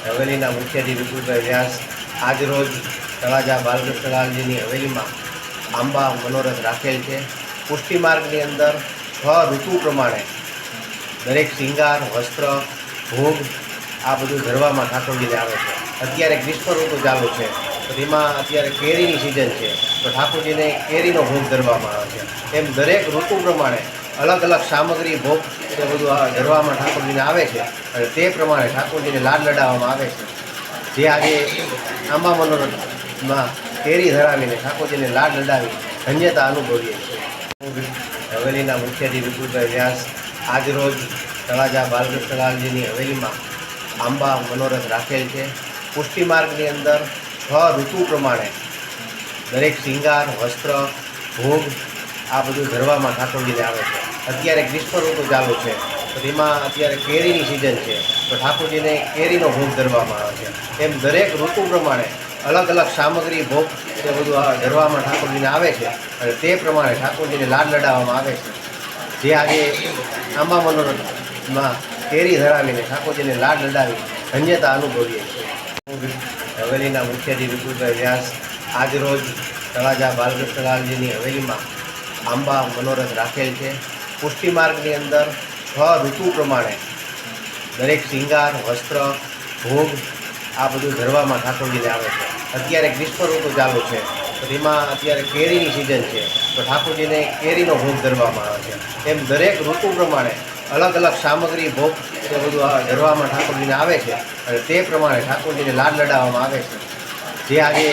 હવેલીના મુખ્યજી વિપુલભાઈ વ્યાસ આજરોજ તળાજા બાલકૃષ્ણલાલજીની હવેલીમાં આંબા મનોરથ રાખેલ છે. પુષ્ટિ માર્ગની અંદર 6 ઋતુ પ્રમાણે દરેક શિંગાર, વસ્ત્ર, ભોગ આ બધું ધરવામાં ઠાકોરજીને આવે છે. અત્યારે ગ્રીષ્મ ઋતુ ચાલુ છે તો તેમાં અત્યારે કેરીની સિઝન છે તો ઠાકોરજીને કેરીનો ભોગ ધરવામાં આવે છે. એમ દરેક ઋતુ પ્રમાણે અલગ અલગ સામગ્રી ભોગ એ બધું ધરવામાં ઠાકોરજીને આવે છે અને તે પ્રમાણે ઠાકોરજીને લાડ લડાવવામાં આવે છે. જે આજે આંબા મનોરથમાં કેરી ધરાવીને ઠાકોરજીને લાડ લડાવી ધન્યતા અનુભવીએ છીએ. હવેલીના મુખ્યજી વિપુલભાઈ વ્યાસ આજરોજ તળાજા બાલકૃષ્ણલાલજીની હવેલીમાં આંબા મનોરથ રાખેલ છે. પુષ્ટિ માર્ગની અંદર 6 ઋતુ પ્રમાણે દરેક શિંગાર, વસ્ત્ર, ભોગ આ બધું ધરવામાં ઠાકોરજીને આવે છે. અત્યારે ગ્રીષ્મ ઋતુ ચાલુ છે તો તેમાં અત્યારે કેરીની સિઝન છે તો ઠાકોરજીને કેરીનો ભોગ ધરવામાં આવે છે. એમ દરેક ઋતુ પ્રમાણે અલગ અલગ સામગ્રી ભોગ એ બધું ધરવામાં ઠાકોરજીને આવે છે અને તે પ્રમાણે ઠાકોરજીને લાડ લડાવવામાં આવે છે. જે આજે આંબા મનોરથમાં કેરી ધરાવીને ઠાકોરજીને લાડ લડાવી ધન્યતા અનુભવીએ છીએ. હવેલીના મુખ્યજી વિપુલભાઈ વ્યાસ આજરોજ તળાજા બાલકૃષ્ણલાલજીની હવેલીમાં આંબા મનોરથ રાખેલ છે. પુષ્ટિ માર્ગની અંદર 6 ઋતુ પ્રમાણે દરેક શિંગાર, વસ્ત્ર, ભોગ આ બધું ધરવામાં ઠાકોરજીને આવે છે. અત્યારે ગ્રીષ્મ ઋતુ ચાલુ છે તો તેમાં અત્યારે કેરીની સિઝન છે તો ઠાકોરજીને કેરીનો ભોગ ધરવામાં આવે છે. એમ દરેક ઋતુ પ્રમાણે અલગ અલગ સામગ્રી ભોગ એ બધું ધરવામાં ઠાકોરજીને આવે છે અને તે પ્રમાણે ઠાકોરજીને લાડ લડાવવામાં આવે છે. જે આજે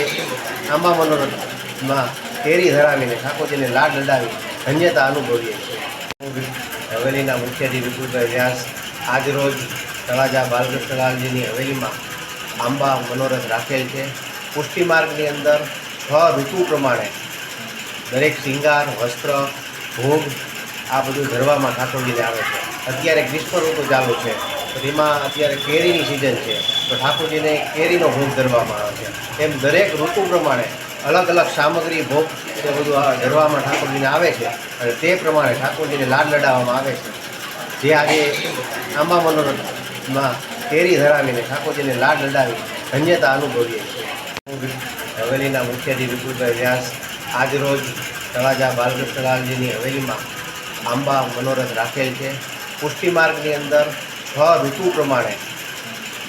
આંબા મનોરથમાં કેરી ધરાવીને ઠાકોરજીને લાડ લડાવી ધન્યતા અનુભવીએ છીએ. હવેલીના મુખ્યજી વિપુલભાઈ વ્યાસ આજરોજ તળાજા બાલકૃષ્ણલાલજીની હવેલીમાં આંબા મનોરથ રાખેલ છે. પુષ્ટિ માર્ગની અંદર 6 ઋતુ પ્રમાણે દરેક શિંગાર, વસ્ત્ર, ભોગ આ બધું ધરવામાં ઠાકોરજીને આવે છે. અત્યારે ગ્રીષ્મ ઋતુ ચાલુ છે તો તેમાં અત્યારે કેરીની સિઝન છે તો ઠાકોરજીને કેરીનો ભોગ ધરવામાં આવે છે. એમ દરેક ઋતુ પ્રમાણે અલગ અલગ સામગ્રી ભોગ એ બધું ધરવામાં ઠાકોરજીને આવે છે અને તે પ્રમાણે ઠાકોરજીને લાડ લડાવવામાં આવે છે. જે આજે આંબા મનોરથમાં કેરી ધરાવીને ઠાકોરજીને લાડ લડાવી ધન્યતા અનુભવીએ છીએ. હવેલીના મુખ્યજી વિપુલભાઈ વ્યાસ આજરોજ તળાજા બાલકૃષ્ણલાલજીની હવેલીમાં આંબા મનોરથ રાખેલ છે. પુષ્ટિ માર્ગની અંદર 6 ઋતુ પ્રમાણે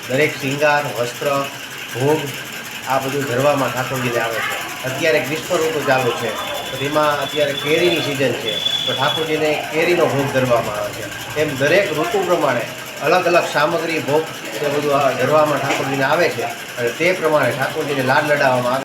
દરેક શિંગાર, વસ્ત્ર, ભોગ આ બધું ધરવામાં ઠાકોરજીને આવે છે. અત્યારે ગ્રીષ્મ ઋતુ ચાલુ છે તો તેમાં અત્યારે કેરીની સિઝન છે તો ઠાકોરજીને કેરીનો ભોગ ધરવામાં આવે છે. એમ દરેક ઋતુ પ્રમાણે અલગ અલગ સામગ્રી ભોગ એ બધું ધરવામાં ઠાકોરજીને આવે છે અને તે પ્રમાણે ઠાકોરજીને લાડ લડાવવામાં આવે છે.